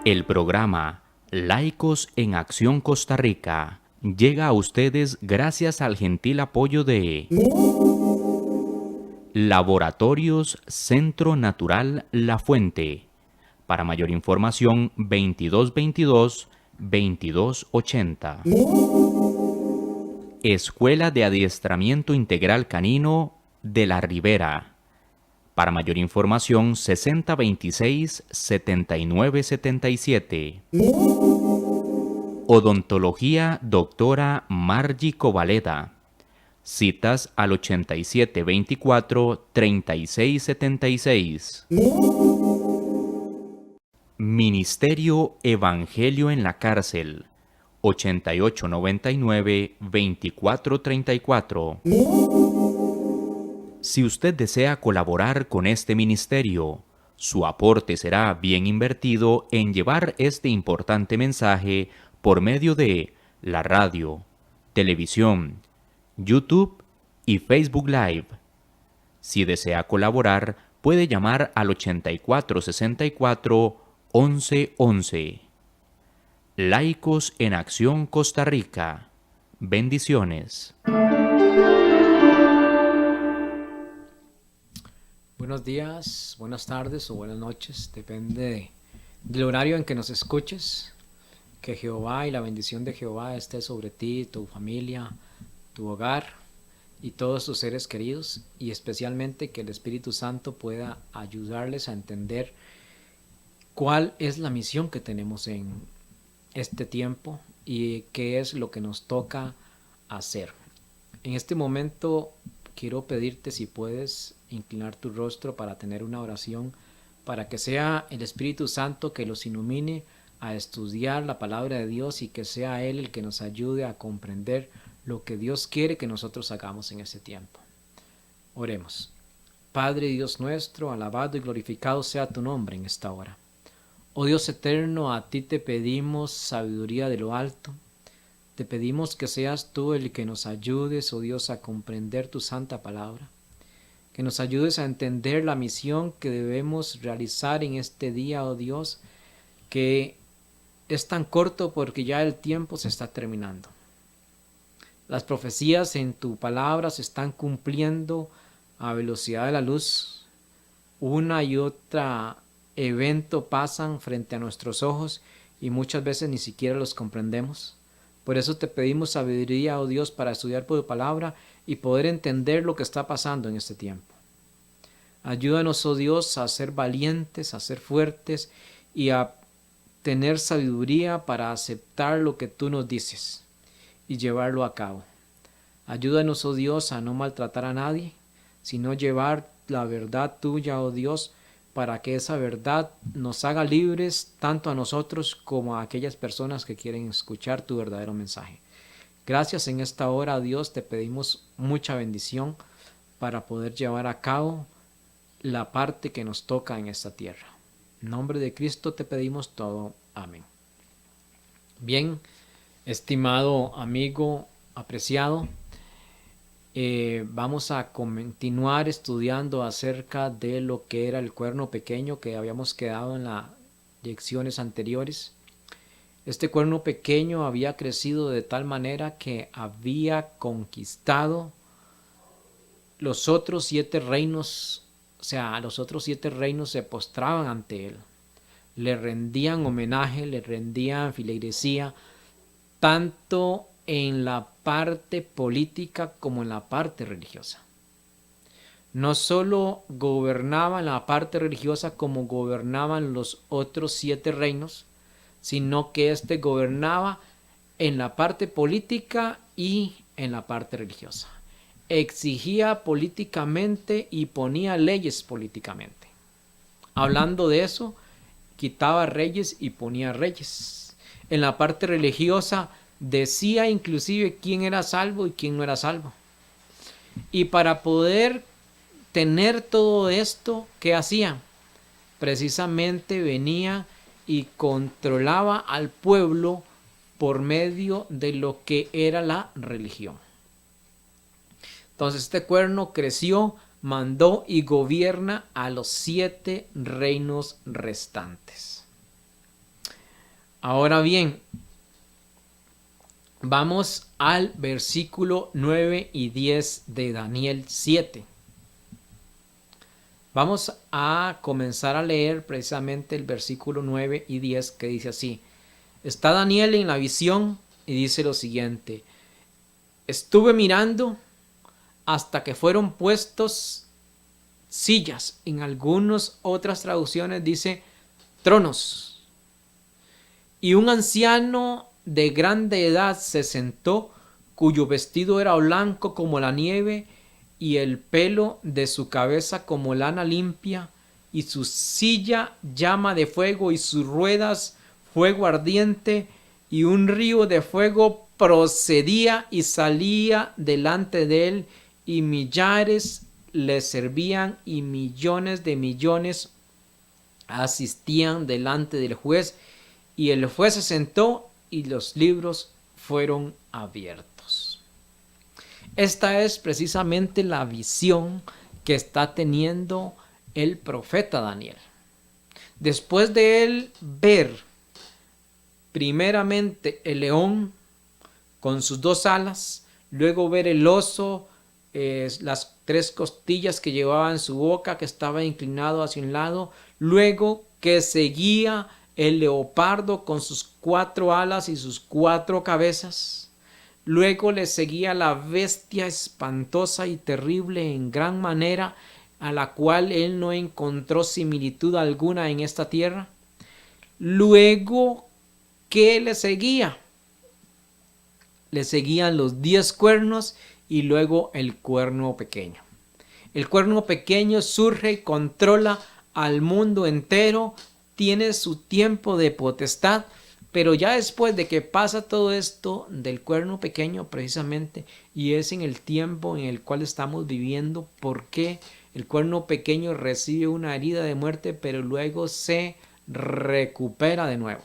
El programa Laicos en Acción Costa Rica llega a ustedes gracias al gentil apoyo de Laboratorios Centro Natural La Fuente. Para mayor información, 2222-2280. Escuela de Adiestramiento Integral Canino de La Ribera. Para mayor información, 6026-7977. Odontología Doctora Margie Covaleda. Citas al 8724-3676. Ministerio Evangelio en la Cárcel. 8899-2434. Si usted desea colaborar con este ministerio, su aporte será bien invertido en llevar este importante mensaje por medio de la radio, televisión, YouTube y Facebook Live. Si desea colaborar, puede llamar al 8464-1111. Laicos en Acción Costa Rica. Bendiciones. Buenos días, buenas tardes o buenas noches, depende del horario en que nos escuches. Que Jehová y la bendición de Jehová esté sobre ti, tu familia, tu hogar y todos tus seres queridos, y especialmente que el Espíritu Santo pueda ayudarles a entender cuál es la misión que tenemos en este tiempo y qué es lo que nos toca hacer. En este momento quiero pedirte si puedes inclinar tu rostro para tener una oración, para que sea el Espíritu Santo que los ilumine a estudiar la palabra de Dios y que sea Él el que nos ayude a comprender lo que Dios quiere que nosotros hagamos en este tiempo. Oremos. Padre Dios nuestro, alabado y glorificado sea tu nombre en esta hora. Oh Dios eterno, a ti te pedimos sabiduría de lo alto. Te pedimos que seas tú el que nos ayudes, oh Dios, a comprender tu santa palabra. Que nos ayudes a entender la misión que debemos realizar en este día, oh Dios, que es tan corto porque ya el tiempo se está terminando. Las profecías en tu palabra se están cumpliendo a velocidad de la luz. Una y otra evento pasan frente a nuestros ojos y muchas veces ni siquiera los comprendemos. Por eso te pedimos sabiduría, oh Dios, para estudiar por tu palabra y poder entender lo que está pasando en este tiempo. Ayúdanos, oh Dios, a ser valientes, a ser fuertes y a tener sabiduría para aceptar lo que tú nos dices y llevarlo a cabo. Ayúdanos, oh Dios, a no maltratar a nadie, sino llevar la verdad tuya, oh Dios, para que esa verdad nos haga libres tanto a nosotros como a aquellas personas que quieren escuchar tu verdadero mensaje. Gracias en esta hora, Dios, te pedimos mucha bendición para poder llevar a cabo la parte que nos toca en esta tierra. En nombre de Cristo te pedimos todo. Amén. Bien, estimado amigo apreciado, vamos a continuar estudiando acerca de lo que era el cuerno pequeño que habíamos quedado en las lecciones anteriores. Este cuerno pequeño había crecido de tal manera que había conquistado los otros 7 reinos, o sea, los otros 7 reinos se postraban ante él, le rendían homenaje, le rendían feligresía, tanto en la parte política como en la parte religiosa. No solo gobernaba en la parte religiosa como gobernaban los otros 7 reinos, sino que éste gobernaba en la parte política y en la parte religiosa. Exigía políticamente y ponía leyes políticamente. Hablando de eso, quitaba reyes y ponía reyes. En la parte religiosa decía inclusive quién era salvo y quién no era salvo. Y para poder tener todo esto, ¿qué hacía? Precisamente venía y controlaba al pueblo por medio de lo que era la religión. Entonces este cuerno creció mandó y gobierna a los 7 reinos restantes. Ahora bien, vamos al versículo 9 y 10 de Daniel 7. Vamos a comenzar a leer precisamente el versículo 9 y 10 que dice así. Está Daniel en la visión y dice lo siguiente. Estuve mirando hasta que fueron puestos sillas. En algunas otras traducciones dice tronos. Y un anciano de grande edad se sentó, cuyo vestido era blanco como la nieve, y el pelo de su cabeza como lana limpia, y su silla llama de fuego, y sus ruedas fuego ardiente, y un río de fuego procedía y salía delante de él, y millares le servían, y millones de millones asistían delante del juez, y el juez se sentó, y los libros fueron abiertos. Esta es precisamente la visión que está teniendo el profeta Daniel. Después de él ver primeramente el león con sus 2 alas, luego ver el oso, las 3 costillas que llevaba en su boca, que estaba inclinado hacia un lado, luego que seguía el leopardo con sus 4 alas y sus 4 cabezas. Luego le seguía la bestia espantosa y terrible en gran manera, a la cual él no encontró similitud alguna en esta tierra. Luego, ¿qué le seguía? Le seguían los 10 cuernos y luego el cuerno pequeño. El cuerno pequeño surge y controla al mundo entero, tiene su tiempo de potestad, pero ya después de que pasa todo esto del cuerno pequeño precisamente, y es en el tiempo en el cual estamos viviendo, porque el cuerno pequeño recibe una herida de muerte, pero luego se recupera de nuevo.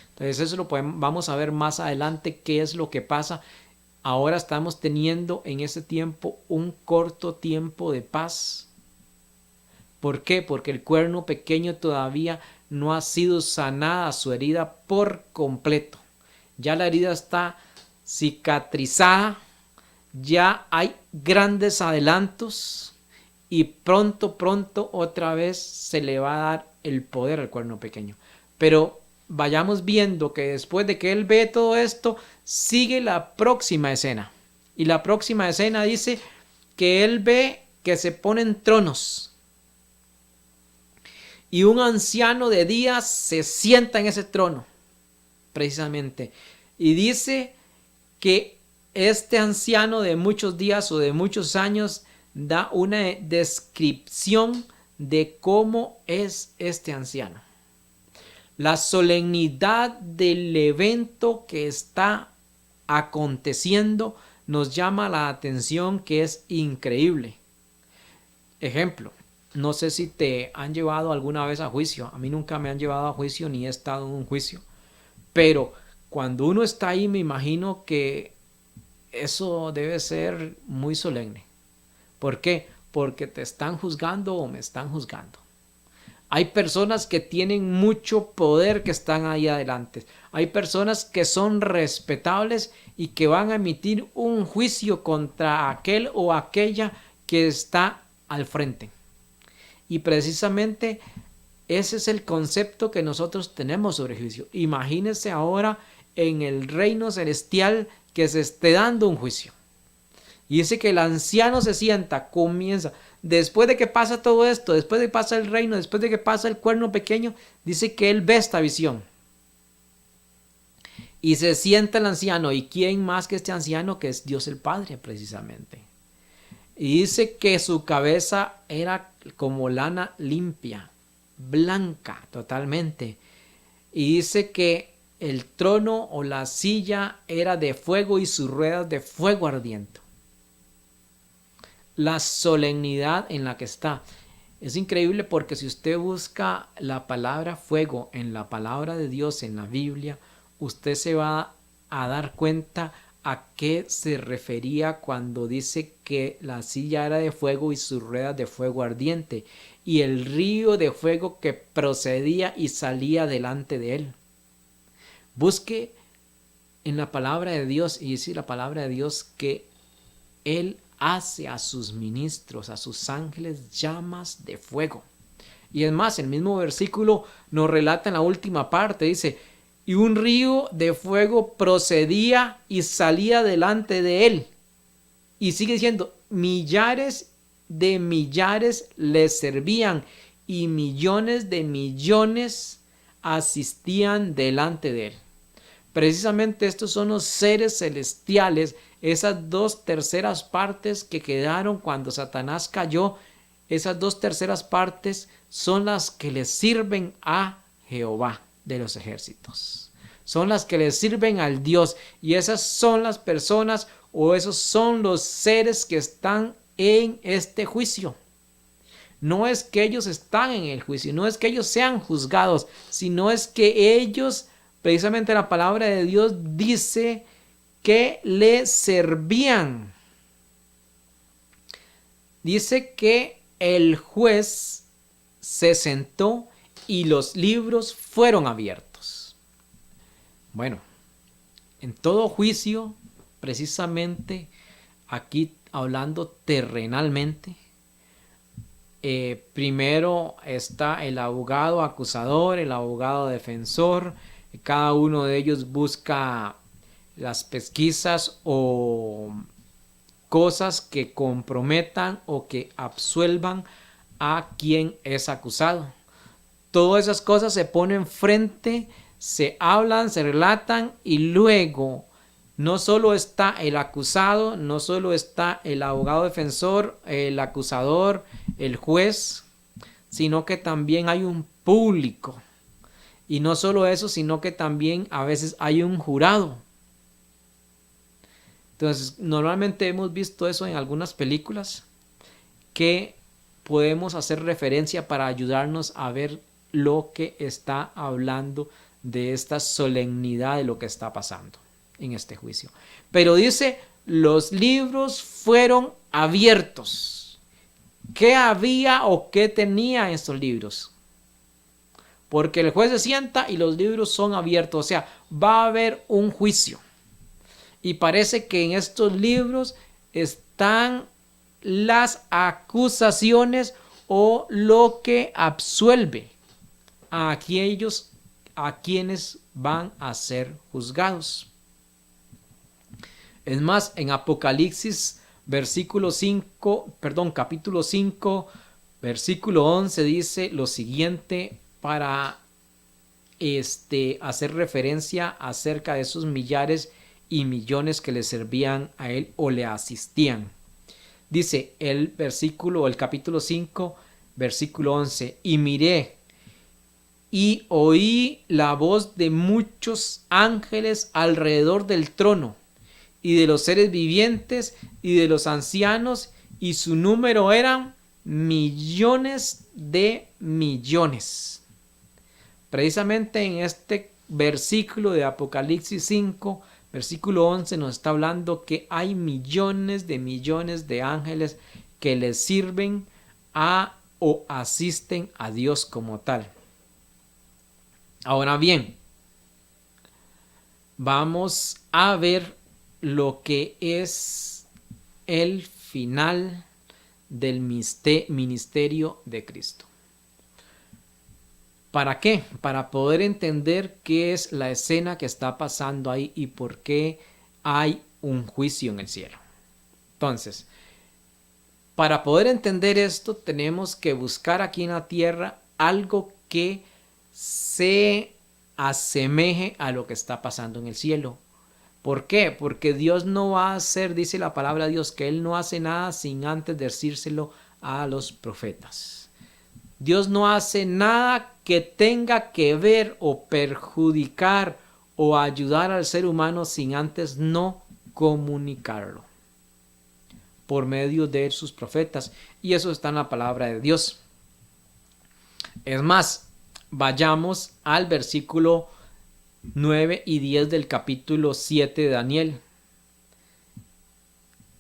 Entonces eso vamos a ver más adelante qué es lo que pasa. Ahora estamos teniendo en ese tiempo un corto tiempo de paz. ¿Por qué? Porque el cuerno pequeño todavía no ha sido sanada su herida por completo. Ya la herida está cicatrizada, ya hay grandes adelantos y pronto otra vez se le va a dar el poder al cuerno pequeño. Pero vayamos viendo que después de que él ve todo esto, sigue la próxima escena. Y la próxima escena dice que él ve que se ponen tronos. Y un anciano de días se sienta en ese trono, precisamente. Y dice que este anciano de muchos días o de muchos años da una descripción de cómo es este anciano. La solemnidad del evento que está aconteciendo nos llama la atención, que es increíble. Ejemplo. No sé si te han llevado alguna vez a juicio. A mí nunca me han llevado a juicio ni he estado en un juicio. Pero cuando uno está ahí, me imagino que eso debe ser muy solemne. ¿Por qué? Porque te están juzgando o me están juzgando. Hay personas que tienen mucho poder que están ahí adelante. Hay personas que son respetables y que van a emitir un juicio contra aquel o aquella que está al frente. Y precisamente ese es el concepto que nosotros tenemos sobre juicio. Imagínense ahora en el reino celestial que se esté dando un juicio. Y dice que el anciano se sienta, comienza. Después de que pasa todo esto, después de que pasa el reino, después de que pasa el cuerno pequeño, dice que él ve esta visión. Y se sienta el anciano. ¿Y quién más que este anciano? Que es Dios el Padre, precisamente. Y dice que su cabeza era como lana limpia, blanca totalmente. Y dice que el trono o la silla era de fuego y sus ruedas de fuego ardiente. La solemnidad en la que está. Es increíble porque si usted busca la palabra fuego en la palabra de Dios en la Biblia, usted se va a dar cuenta a qué se refería cuando dice que la silla era de fuego y sus ruedas de fuego ardiente, y el río de fuego que procedía y salía delante de él. Busque en la palabra de Dios, y dice la palabra de Dios que él hace a sus ministros, a sus ángeles, llamas de fuego. Y es más, el mismo versículo nos relata en la última parte, dice, y un río de fuego procedía y salía delante de él. Y sigue diciendo, millares de millares le servían y millones de millones asistían delante de él. Precisamente estos son los seres celestiales, esas 2/3 partes que quedaron cuando Satanás cayó. Esas 2/3 partes son las que le sirven a Jehová de los ejércitos. Son las que le sirven al Dios. Y esas son las personas, o esos son los seres que están en este juicio. No es que ellos están en el juicio, no es que ellos sean juzgados, sino es que ellos, precisamente la palabra de Dios dice que le servían. Dice que el juez se sentó y los libros fueron abiertos. Bueno, en todo juicio, precisamente aquí hablando terrenalmente, primero está el abogado acusador, el abogado defensor. Cada uno de ellos busca las pesquisas o cosas que comprometan o que absuelvan a quien es acusado. Todas esas cosas se ponen frente, se hablan, se relatan, y luego no solo está el acusado, no solo está el abogado defensor, el acusador, el juez, sino que también hay un público. Y no solo eso, sino que también a veces hay un jurado. Entonces, normalmente hemos visto eso en algunas películas, que podemos hacer referencia para ayudarnos a ver lo que está hablando de esta solemnidad de lo que está pasando en este juicio. Pero dice, los libros fueron abiertos. ¿Qué había o qué tenía estos libros? Porque el juez se sienta y los libros son abiertos, o sea, va a haber un juicio. Y parece que en estos libros están las acusaciones o lo que absuelve a aquellos a quienes van a ser juzgados. Es más, en Apocalipsis capítulo 5, versículo 11 dice lo siguiente para hacer referencia acerca de esos millares y millones que le servían a él o le asistían. Dice el capítulo 5, versículo 11, y miré y oí la voz de muchos ángeles alrededor del trono y de los seres vivientes y de los ancianos, y su número eran millones de millones. Precisamente en este versículo de Apocalipsis 5, versículo 11, nos está hablando que hay millones de ángeles que le sirven a o asisten a Dios como tal. Ahora bien, vamos a ver lo que es el final del ministerio de Cristo. ¿Para qué? Para poder entender qué es la escena que está pasando ahí y por qué hay un juicio en el cielo. Entonces, para poder entender esto, tenemos que buscar aquí en la tierra algo que se asemeje a lo que está pasando en el cielo. ¿Por qué? Porque Dios no va a hacer, dice la palabra de Dios, que Él no hace nada sin antes decírselo a los profetas. Dios no hace nada que tenga que ver o perjudicar o ayudar al ser humano sin antes no comunicarlo por medio de sus profetas. Y eso está en la palabra de Dios. Es más, vayamos al versículo 9 y 10 del capítulo 7 de Daniel.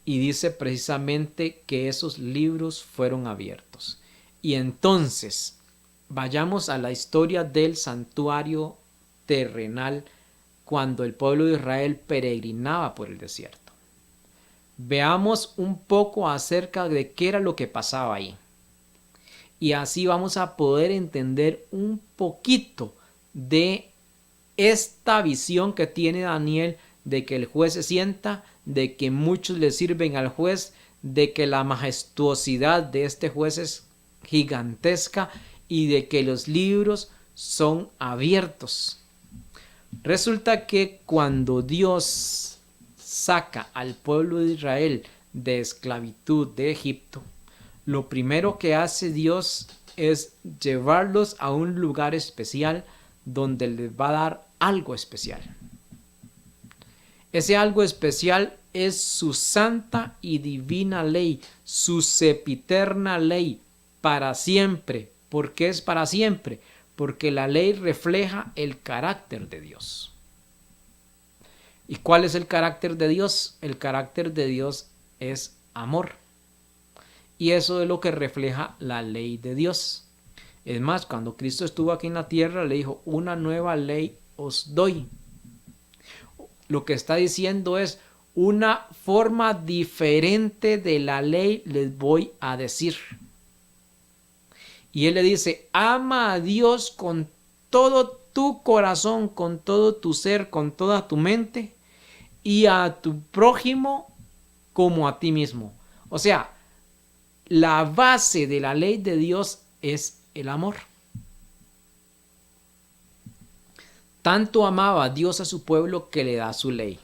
y dice precisamente que esos libros fueron abiertos. Y entonces, vayamos a la historia del santuario terrenal cuando el pueblo de Israel peregrinaba por el desierto. Veamos un poco acerca de qué era lo que pasaba ahí. Y así vamos a poder entender un poquito de esta visión que tiene Daniel de que el juez se sienta, de que muchos le sirven al juez, de que la majestuosidad de este juez es gigantesca y de que los libros son abiertos. Resulta que cuando Dios saca al pueblo de Israel de esclavitud de Egipto, lo primero que hace Dios es llevarlos a un lugar especial donde les va a dar algo especial. Ese algo especial es su santa y divina ley, su sempiterna ley, para siempre. ¿Por qué es para siempre? Porque la ley refleja el carácter de Dios. ¿Y cuál es el carácter de Dios? El carácter de Dios es amor. Y eso es lo que refleja la ley de Dios. Es más, cuando Cristo estuvo aquí en la tierra, le dijo, una nueva ley os doy. Lo que está diciendo es, una forma diferente de la ley les voy a decir. Y él le dice, ama a Dios con todo tu corazón, con todo tu ser, con toda tu mente, y a tu prójimo como a ti mismo. O sea, la base de la ley de Dios es el amor. Tanto amaba Dios a su pueblo que le da su ley.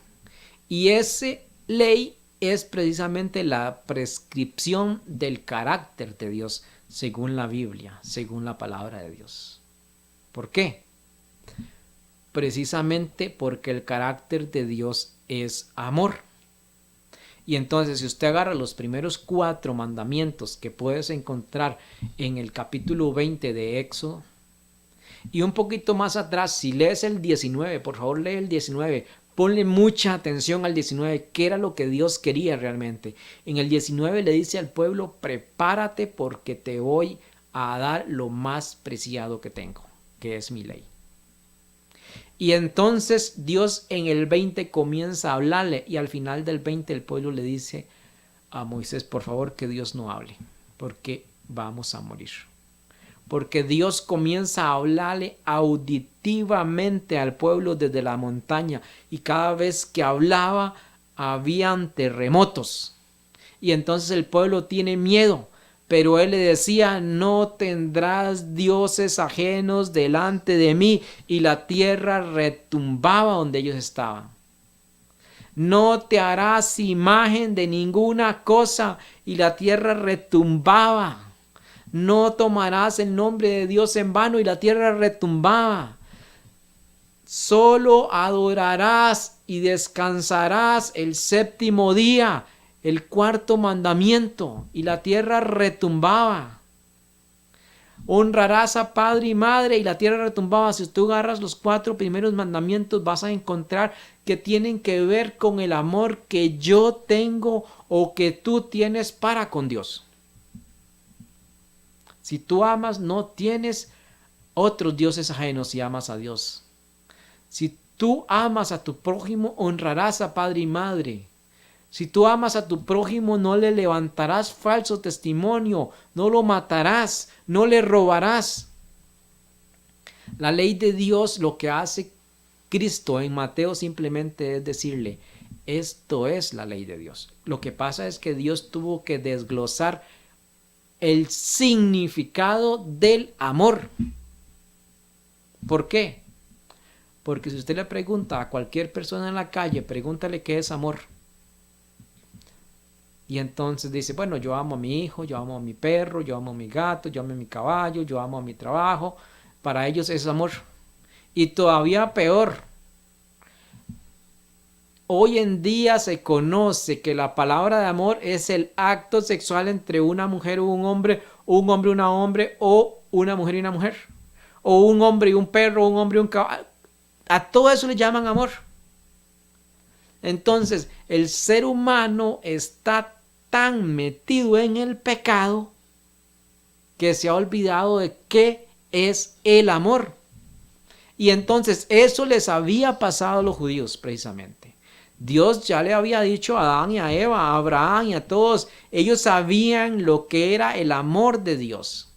Y esa ley es precisamente la prescripción del carácter de Dios, según la Biblia, según la palabra de Dios. ¿Por qué? Precisamente porque el carácter de Dios es amor. Y entonces, si usted agarra los primeros 4 mandamientos que puedes encontrar en el capítulo 20 de Éxodo, y un poquito más atrás, si lees el 19, por favor lee el 19, ponle mucha atención al 19, qué era lo que Dios quería realmente. En el 19 le dice al pueblo, prepárate porque te voy a dar lo más preciado que tengo, que es mi ley. Y entonces Dios en el 20 comienza a hablarle y al final del 20 el pueblo le dice a Moisés, por favor que Dios no hable, porque vamos a morir. Porque Dios comienza a hablarle auditivamente al pueblo desde la montaña y cada vez que hablaba habían terremotos. Y entonces el pueblo tiene miedo, pero él le decía, no tendrás dioses ajenos delante de mí, y la tierra retumbaba donde ellos estaban. No te harás imagen de ninguna cosa, y la tierra retumbaba. No tomarás el nombre de Dios en vano, y la tierra retumbaba. Solo adorarás y descansarás el 7º día, el 4º mandamiento, y la tierra retumbaba. Honrarás a padre y madre, y la tierra retumbaba. Si tú agarras los 4 primeros mandamientos, vas a encontrar que tienen que ver con el amor que yo tengo o que tú tienes para con Dios. Si tú amas, no tienes otros dioses ajenos si amas a Dios. Si tú amas a tu prójimo, honrarás a padre y madre. Si tú amas a tu prójimo, no le levantarás falso testimonio, no lo matarás, no le robarás. La ley de Dios, lo que hace Cristo en Mateo simplemente es decirle, esto es la ley de Dios. Lo que pasa es que Dios tuvo que desglosar el significado del amor. ¿Por qué? Porque si usted le pregunta a cualquier persona en la calle, pregúntale qué es amor. Y entonces dice, bueno, yo amo a mi hijo, yo amo a mi perro, yo amo a mi gato, yo amo a mi caballo, yo amo a mi trabajo. Para ellos es amor. Y todavía peor, hoy en día se conoce que la palabra de amor es el acto sexual entre una mujer y un hombre y una hombre, o una mujer y una mujer, o un hombre y un perro, o un hombre y un caballo. A todo eso le llaman amor. Entonces, el ser humano está tan metido en el pecado que se ha olvidado de qué es el amor. Y entonces eso les había pasado a los judíos precisamente. Dios ya le había dicho a Adán y a Eva, a Abraham y a todos, ellos sabían lo que era el amor de Dios.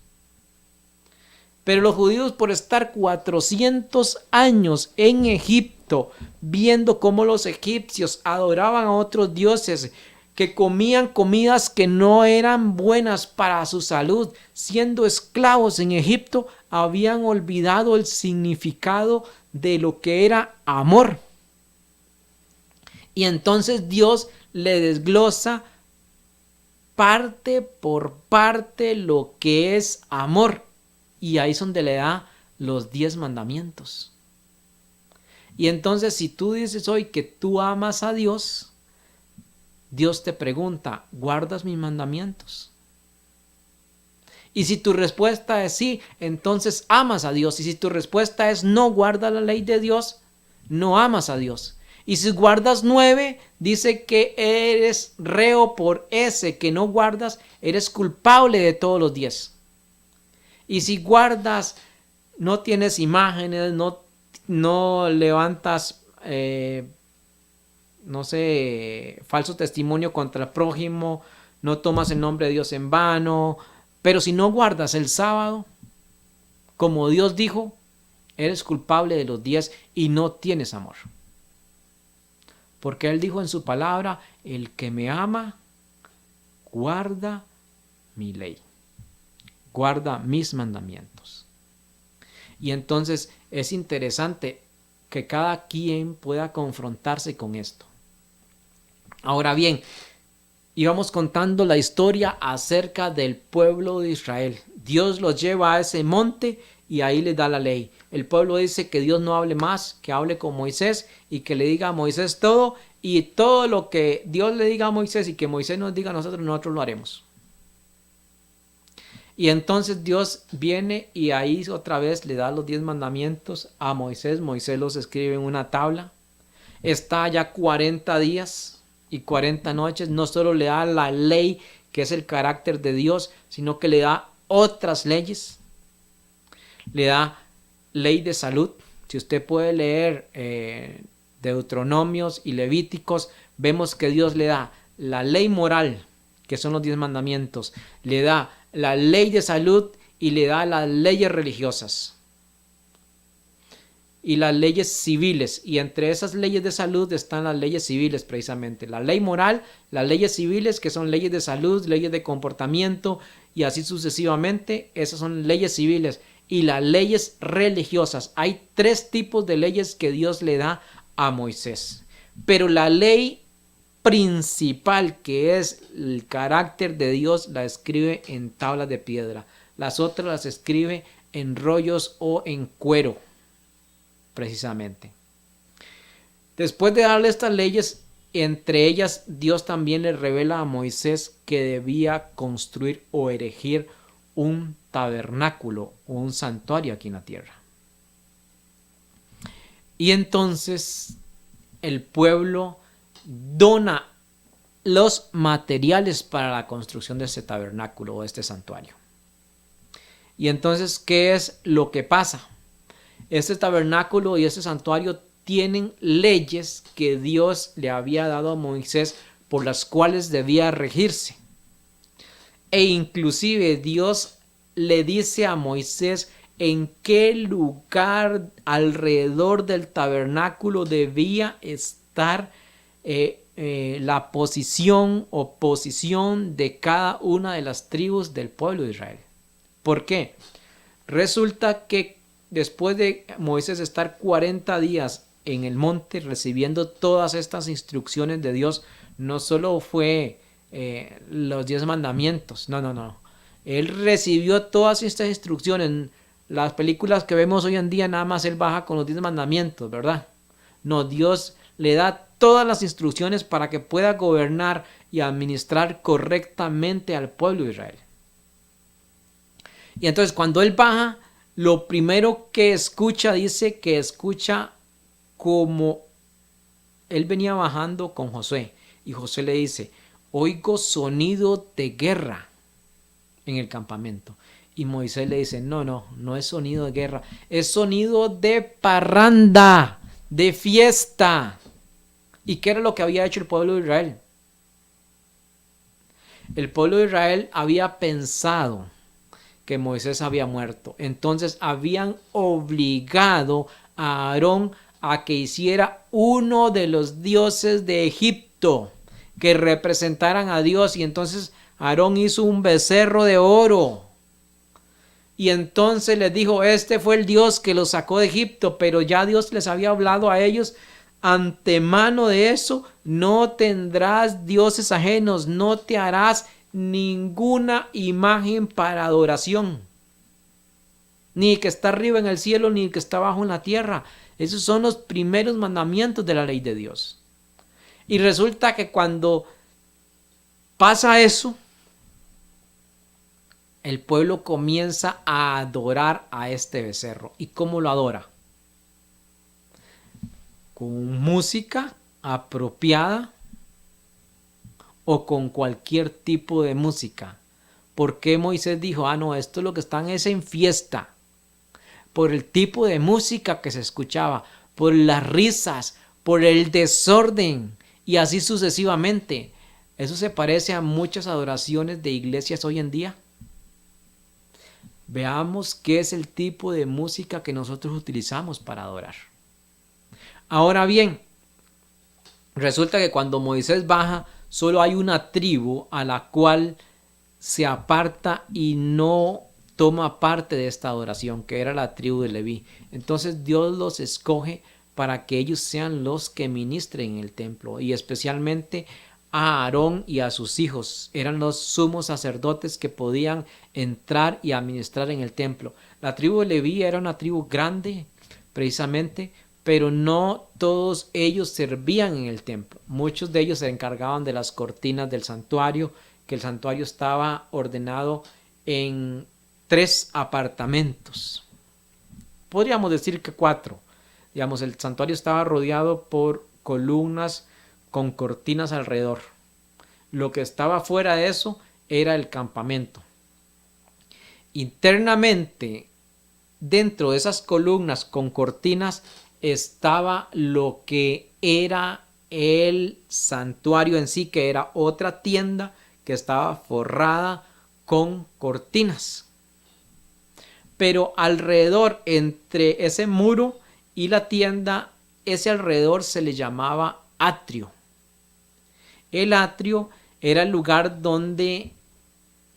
Pero los judíos, por estar 400 años en Egipto, viendo cómo los egipcios adoraban a otros dioses, que comían comidas que no eran buenas para su salud, siendo esclavos en Egipto, habían olvidado el significado de lo que era amor. Y entonces Dios le desglosa parte por parte lo que es amor. Y ahí es donde le da los 10 mandamientos. Y entonces si tú dices hoy que tú amas a Dios, Dios te pregunta, ¿guardas mis mandamientos? Y si tu respuesta es sí, entonces amas a Dios. Y si tu respuesta es no, guarda la ley de Dios, no amas a Dios. Y si guardas 9, dice que eres reo por ese que no guardas, eres culpable de todos los 10. Y si guardas, no tienes imágenes, no levantas, falso testimonio contra el prójimo, no tomas el nombre de Dios en vano, pero si no guardas el sábado, como Dios dijo, eres culpable de los 10 y no tienes amor. Porque Él dijo en su palabra, el que me ama, guarda mi ley, guarda mis mandamientos. Y entonces es interesante que cada quien pueda confrontarse con esto. Ahora bien, íbamos contando la historia acerca del pueblo de Israel. Dios los lleva a ese monte y ahí les da la ley. El pueblo dice que Dios no hable más, que hable con Moisés y que le diga a Moisés todo, y todo lo que Dios le diga a Moisés y que Moisés nos diga a nosotros lo haremos. Y entonces Dios viene y ahí otra vez le da los 10 mandamientos a Moisés. Moisés los escribe en una tabla. Está ya 40 días y 40 noches. No solo le da la ley, que es el carácter de Dios, sino que le da otras leyes. Le da ley de salud. Si usted puede leer Deuteronomios y Levíticos, vemos que Dios le da la ley moral, que son los 10 mandamientos. Le da la ley de salud y le da las leyes religiosas y las leyes civiles, y entre esas leyes de salud están las leyes civiles precisamente, la ley moral, las leyes civiles que son leyes de salud, leyes de comportamiento y así sucesivamente, esas son leyes civiles, y las leyes religiosas. Hay 3 tipos de leyes que Dios le da a Moisés, pero la ley principal, que es el carácter de Dios, la escribe en tablas de piedra. Las otras las escribe en rollos o en cuero, precisamente. Después de darle estas leyes, entre ellas Dios también le revela a Moisés que debía construir o erigir un tabernáculo o un santuario aquí en la tierra. Y entonces el pueblo dona los materiales para la construcción de este tabernáculo o de este santuario. Y entonces, ¿qué es lo que pasa? Este tabernáculo y este santuario tienen leyes que Dios le había dado a Moisés por las cuales debía regirse. E inclusive Dios le dice a Moisés en qué lugar alrededor del tabernáculo debía estar la posición o posición de cada una de las tribus del pueblo de Israel. ¿Por qué? Resulta que después de Moisés estar 40 días en el monte recibiendo todas estas instrucciones de Dios, no solo fue los 10 mandamientos, no. Él recibió todas estas instrucciones. Las películas que vemos hoy en día nada más él baja con los 10 mandamientos, ¿verdad? No, Dios le da todas las instrucciones para que pueda gobernar y administrar correctamente al pueblo de Israel. Y entonces cuando él baja, lo primero que escucha, dice que escucha como él venía bajando con Josué y Josué le dice, oigo sonido de guerra en el campamento. Y Moisés le dice, no es sonido de guerra, es sonido de parranda, de fiesta. ¿Y qué era lo que había hecho el pueblo de Israel? El pueblo de Israel había pensado que Moisés había muerto. Entonces habían obligado a Aarón a que hiciera uno de los dioses de Egipto que representaran a Dios. Y entonces Aarón hizo un becerro de oro. Y entonces les dijo, este fue el Dios que los sacó de Egipto, pero ya Dios les había hablado a ellos antemano de eso, no tendrás dioses ajenos, no te harás ninguna imagen para adoración, ni el que está arriba en el cielo, ni el que está abajo en la tierra. Esos son los primeros mandamientos de la ley de Dios. Y resulta que cuando pasa eso, el pueblo comienza a adorar a este becerro. ¿Y cómo lo adora? Con música apropiada o con cualquier tipo de música. ¿Por qué Moisés dijo, no, esto es lo que están es en fiesta? Por el tipo de música que se escuchaba, por las risas, por el desorden y así sucesivamente. Eso se parece a muchas adoraciones de iglesias hoy en día. Veamos qué es el tipo de música que nosotros utilizamos para adorar. Ahora bien, resulta que cuando Moisés baja, solo hay una tribu a la cual se aparta y no toma parte de esta adoración, que era la tribu de Leví. Entonces Dios los escoge para que ellos sean los que ministren en el templo, y especialmente a Aarón y a sus hijos. Eran los sumos sacerdotes que podían entrar y administrar en el templo. La tribu de Leví era una tribu grande, precisamente, pero no todos ellos servían en el templo. Muchos de ellos se encargaban de las cortinas del santuario, que el santuario estaba ordenado en 3 apartamentos. Podríamos decir que 4. Digamos, el santuario estaba rodeado por columnas con cortinas alrededor. Lo que estaba fuera de eso era el campamento. Internamente, dentro de esas columnas con cortinas, estaba lo que era el santuario en sí, que era otra tienda que estaba forrada con cortinas. Pero alrededor, entre ese muro y la tienda, ese alrededor se le llamaba atrio. El atrio era el lugar donde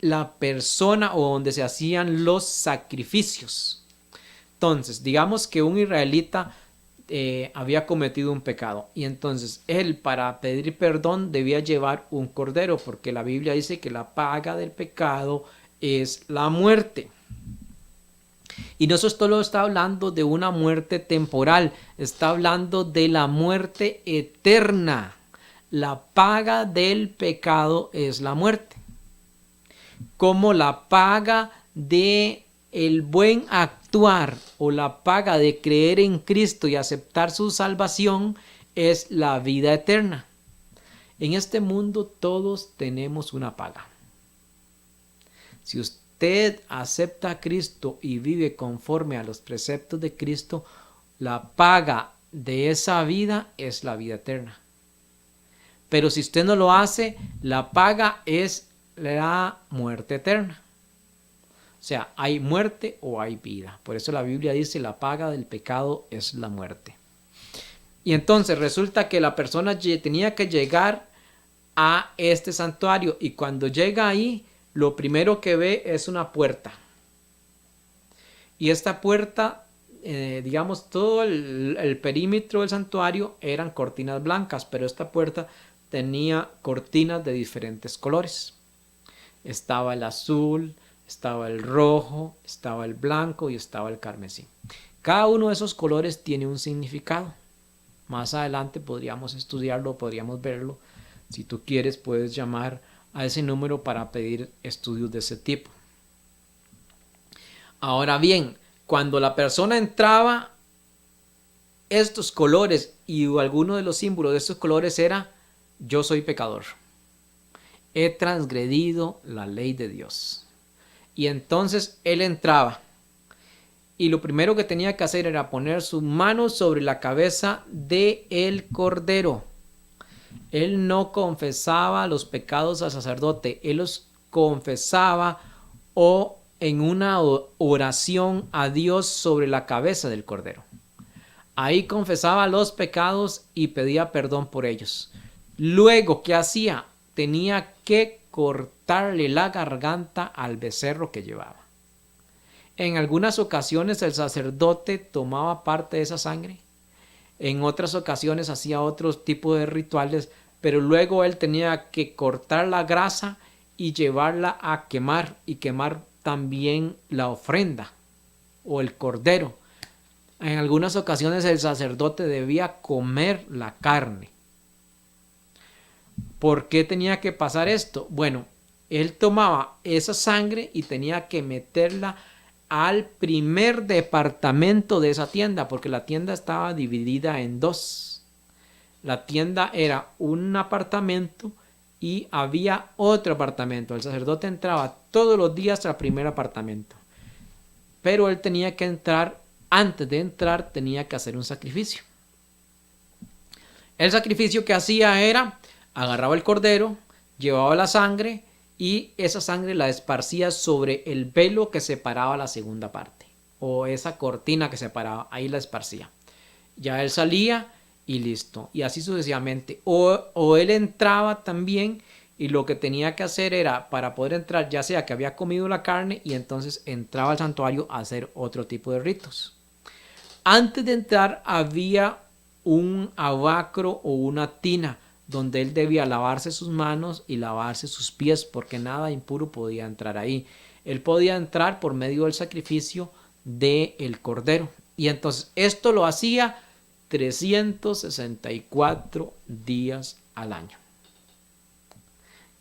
la persona o donde se hacían los sacrificios. Entonces, digamos que un israelita había cometido un pecado, y entonces él, para pedir perdón, debía llevar un cordero, porque la Biblia dice que la paga del pecado es la muerte. Y no solo está hablando de una muerte temporal, está hablando de la muerte eterna. La paga del pecado es la muerte. Como la paga de el buen actuar o la paga de creer en Cristo y aceptar su salvación es la vida eterna. En este mundo todos tenemos una paga. Si usted acepta a Cristo y vive conforme a los preceptos de Cristo, la paga de esa vida es la vida eterna. Pero si usted no lo hace, la paga es la muerte eterna. O sea, hay muerte o hay vida. Por eso la Biblia dice, la paga del pecado es la muerte. Y entonces resulta que la persona tenía que llegar a este santuario, y cuando llega ahí, lo primero que ve es una puerta. Y esta puerta, digamos, todo el perímetro del santuario eran cortinas blancas, pero esta puerta tenía cortinas de diferentes colores. Estaba el azul, estaba el rojo, estaba el blanco y estaba el carmesí. Cada uno de esos colores tiene un significado. Más adelante podríamos estudiarlo, podríamos verlo. Si tú quieres, puedes llamar a ese número para pedir estudios de ese tipo. Ahora bien, cuando la persona entraba, estos colores y alguno de los símbolos de estos colores era: yo soy pecador, he transgredido la ley de Dios. Y entonces él entraba, y lo primero que tenía que hacer era poner sus manos sobre la cabeza del cordero. Él no confesaba los pecados al sacerdote, él los confesaba o en una oración a Dios sobre la cabeza del cordero. Ahí confesaba los pecados y pedía perdón por ellos. Luego, ¿qué hacía? Tenía que cortarle la garganta al becerro que llevaba. En algunas ocasiones el sacerdote tomaba parte de esa sangre. En otras ocasiones hacía otro tipo de rituales, pero luego él tenía que cortar la grasa y llevarla a quemar, y quemar también la ofrenda o el cordero. En algunas ocasiones el sacerdote debía comer la carne. ¿Por qué tenía que pasar esto? Bueno, él tomaba esa sangre y tenía que meterla al primer departamento de esa tienda, porque la tienda estaba dividida en dos. La tienda era un apartamento y había otro apartamento. El sacerdote entraba todos los días al primer apartamento, pero él tenía que entrar, antes de entrar tenía que hacer un sacrificio. El sacrificio que hacía era: agarraba el cordero, llevaba la sangre y esa sangre la esparcía sobre el velo que separaba la segunda parte, o esa cortina que separaba, ahí la esparcía. Ya él salía y listo, y así sucesivamente. O él entraba también, y lo que tenía que hacer era, para poder entrar, ya sea que había comido la carne, y entonces entraba al santuario a hacer otro tipo de ritos. Antes de entrar había un abacro o una tina donde él debía lavarse sus manos y lavarse sus pies, porque nada impuro podía entrar ahí. Él podía entrar por medio del sacrificio del cordero. Y entonces esto lo hacía 364 días al año.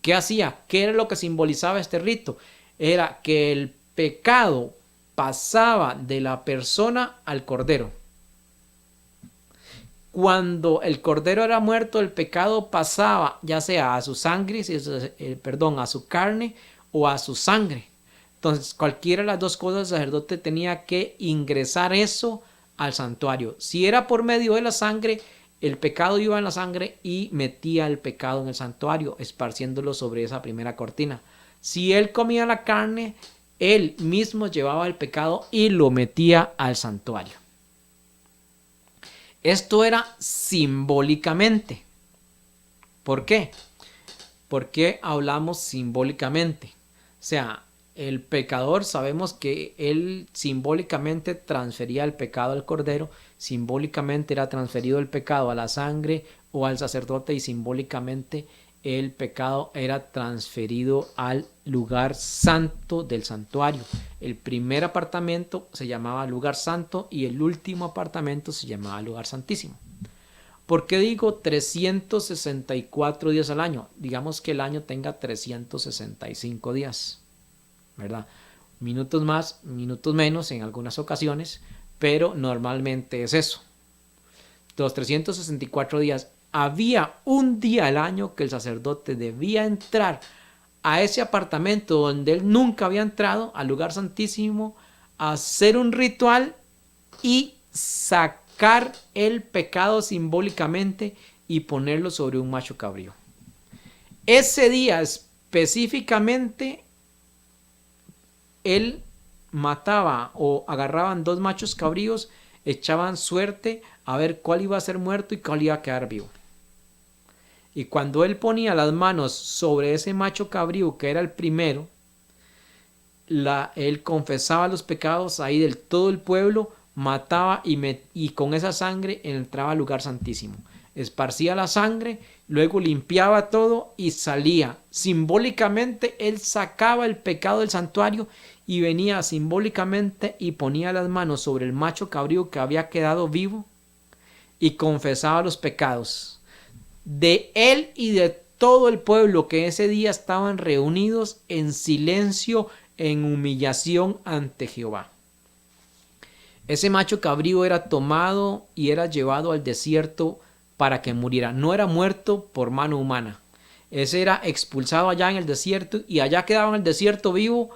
¿Qué hacía? ¿Qué era lo que simbolizaba este rito? Era que el pecado pasaba de la persona al cordero. Cuando el cordero era muerto, el pecado pasaba ya sea a su sangre, a su carne o a su sangre. Entonces, cualquiera de las dos cosas, el sacerdote tenía que ingresar eso al santuario. Si era por medio de la sangre, el pecado iba en la sangre y metía el pecado en el santuario, esparciéndolo sobre esa primera cortina. Si él comía la carne, él mismo llevaba el pecado y lo metía al santuario. Esto era simbólicamente. ¿Por qué? ¿Por qué hablamos simbólicamente? O sea, el pecador, sabemos que él simbólicamente transfería el pecado al cordero, simbólicamente era transferido el pecado a la sangre o al sacerdote, y simbólicamente el pecado era transferido al lugar santo del santuario. El primer apartamento se llamaba lugar santo y el último apartamento se llamaba lugar santísimo. ¿Por qué digo 364 días al año? Digamos que el año tenga 365 días, ¿verdad? Minutos más, minutos menos en algunas ocasiones, pero normalmente es eso. Los 364 días. Había un día al año que el sacerdote debía entrar a ese apartamento donde él nunca había entrado, al lugar santísimo, a hacer un ritual y sacar el pecado simbólicamente y ponerlo sobre un macho cabrío. Ese día específicamente él mataba o agarraban 2 machos cabríos, echaban suerte a ver cuál iba a ser muerto y cuál iba a quedar vivo. Y cuando él ponía las manos sobre ese macho cabrío, que era el primero, él confesaba los pecados ahí del todo el pueblo, mataba y con esa sangre entraba al lugar santísimo. Esparcía la sangre, luego limpiaba todo y salía. Simbólicamente él sacaba el pecado del santuario y venía simbólicamente y ponía las manos sobre el macho cabrío que había quedado vivo y confesaba los pecados de él y de todo el pueblo que ese día estaban reunidos en silencio, en humillación ante Jehová. Ese macho cabrío era tomado y era llevado al desierto para que muriera. No era muerto por mano humana. Ese era expulsado allá en el desierto y allá quedaba en el desierto vivo,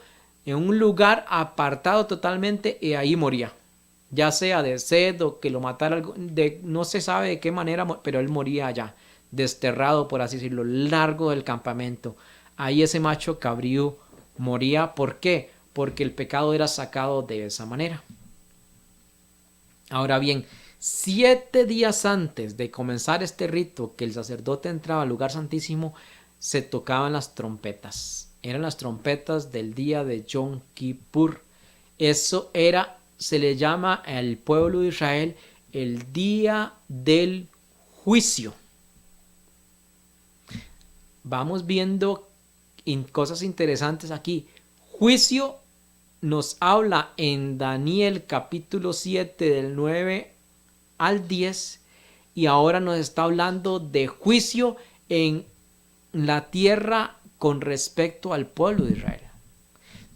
en un lugar apartado totalmente, y ahí moría. Ya sea de sed o que lo matara, no se sabe de qué manera, pero él moría allá, desterrado, por así decirlo, largo del campamento. Ahí ese macho cabrío moría. ¿Por qué? Porque el pecado era sacado de esa manera. Ahora bien, 7 días antes de comenzar este rito, que el sacerdote entraba al lugar santísimo, se tocaban las trompetas. Eran las trompetas del día de Yom Kippur. Eso era, se le llama al pueblo de Israel el día del juicio. Vamos viendo cosas interesantes aquí. Juicio nos habla en Daniel capítulo 7 del 9 al 10, y ahora nos está hablando de juicio en la tierra con respecto al pueblo de Israel.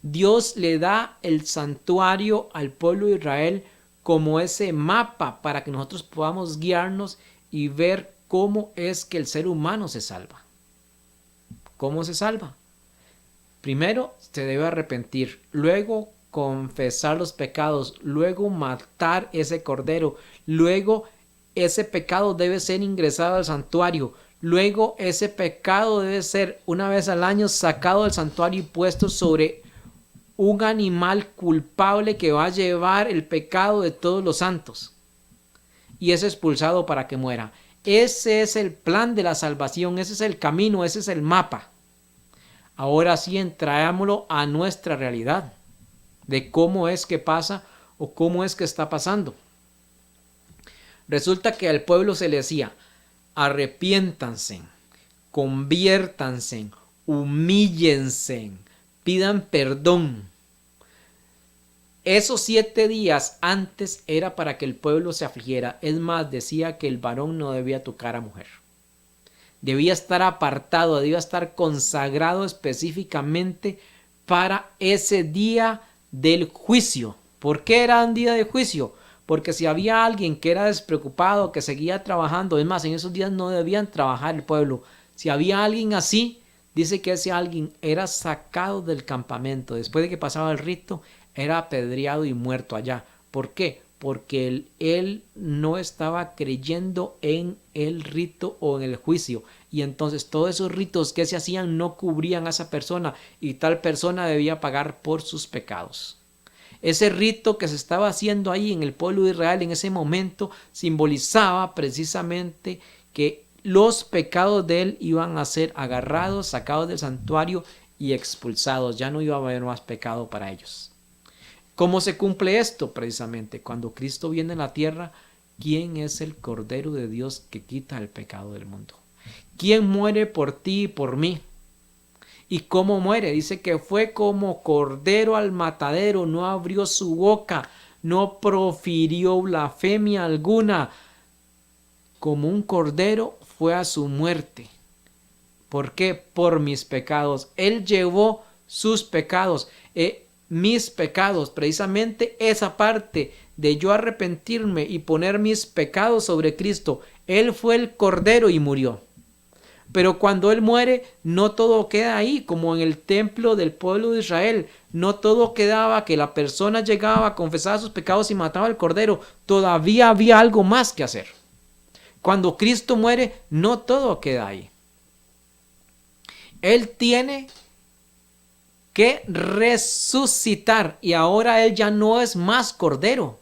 Dios le da el santuario al pueblo de Israel como ese mapa para que nosotros podamos guiarnos y ver cómo es que el ser humano se salva. ¿Cómo se salva? Primero se debe arrepentir, luego confesar los pecados, luego matar ese cordero, luego ese pecado debe ser ingresado al santuario, luego ese pecado debe ser una vez al año sacado del santuario y puesto sobre un animal culpable que va a llevar el pecado de todos los santos y es expulsado para que muera. Ese es el plan de la salvación, ese es el camino, ese es el mapa. Ahora sí, traámoslo a nuestra realidad de cómo es que pasa o cómo es que está pasando. Resulta que al pueblo se le decía: arrepiéntanse, conviértanse, humíllense, pidan perdón. Esos 7 días antes era para que el pueblo se afligiera. Es más, decía que el varón no debía tocar a mujer. Debía estar apartado, debía estar consagrado específicamente para ese día del juicio. ¿Por qué era un día de juicio? Porque si había alguien que era despreocupado, que seguía trabajando, es más, en esos días no debían trabajar el pueblo. Si había alguien así, dice que ese alguien era sacado del campamento. Después de que pasaba el rito, era apedreado y muerto allá. ¿Por qué? Porque él no estaba creyendo en el rito o en el juicio, y entonces todos esos ritos que se hacían no cubrían a esa persona y tal persona debía pagar por sus pecados. Ese rito que se estaba haciendo ahí en el pueblo de Israel en ese momento simbolizaba precisamente que los pecados de él iban a ser agarrados, sacados del santuario y expulsados. Ya no iba a haber más pecado para ellos. ¿Cómo se cumple esto? Precisamente cuando Cristo viene a la tierra. ¿Quién es el Cordero de Dios que quita el pecado del mundo? ¿Quién muere por ti y por mí? ¿Y cómo muere? Dice que fue como cordero al matadero, no abrió su boca, no profirió blasfemia alguna. Como un cordero fue a su muerte. ¿Por qué? Por mis pecados. Él llevó sus pecados. Mis pecados, precisamente esa parte de yo arrepentirme y poner mis pecados sobre Cristo. Él fue el cordero y murió. Pero cuando él muere, no todo queda ahí, como en el templo del pueblo de Israel. No todo quedaba que la persona llegaba a confesar sus pecados y mataba al cordero. Todavía había algo más que hacer. Cuando Cristo muere, no todo queda ahí. Él tiene que resucitar y ahora él ya no es más cordero.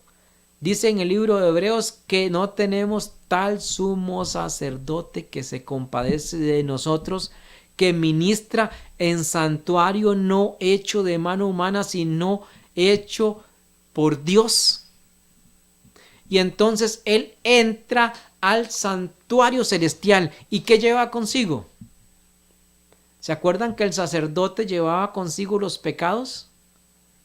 Dice en el libro de Hebreos que no tenemos tal sumo sacerdote que se compadece de nosotros, que ministra en santuario no hecho de mano humana, sino hecho por Dios. Y entonces él entra al santuario celestial. ¿Y qué lleva consigo? ¿Se acuerdan que el sacerdote llevaba consigo los pecados?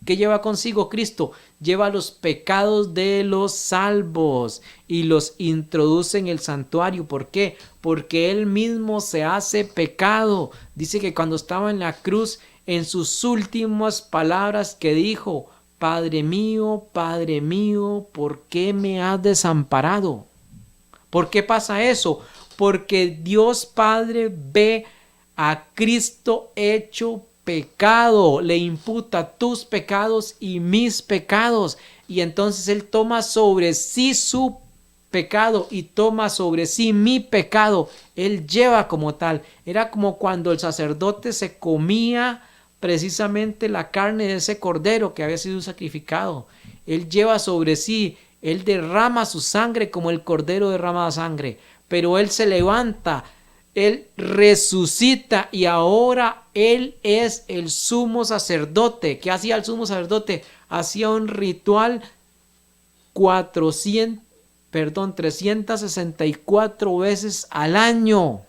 ¿Qué lleva consigo Cristo? Lleva los pecados de los salvos y los introduce en el santuario. ¿Por qué? Porque Él mismo se hace pecado. Dice que cuando estaba en la cruz, en sus últimas palabras que dijo: Padre mío, ¿por qué me has desamparado? ¿Por qué pasa eso? Porque Dios Padre ve a Cristo hecho pecado, le imputa tus pecados y mis pecados, y entonces Él toma sobre sí su pecado y toma sobre sí mi pecado. Él lleva como tal. Era como cuando el sacerdote se comía precisamente la carne de ese cordero que había sido sacrificado. Él lleva sobre sí, Él derrama su sangre como el cordero derrama sangre, pero Él se levanta, Él resucita y ahora Él es el sumo sacerdote. ¿Qué hacía el sumo sacerdote? Hacía un ritual 364 veces al año.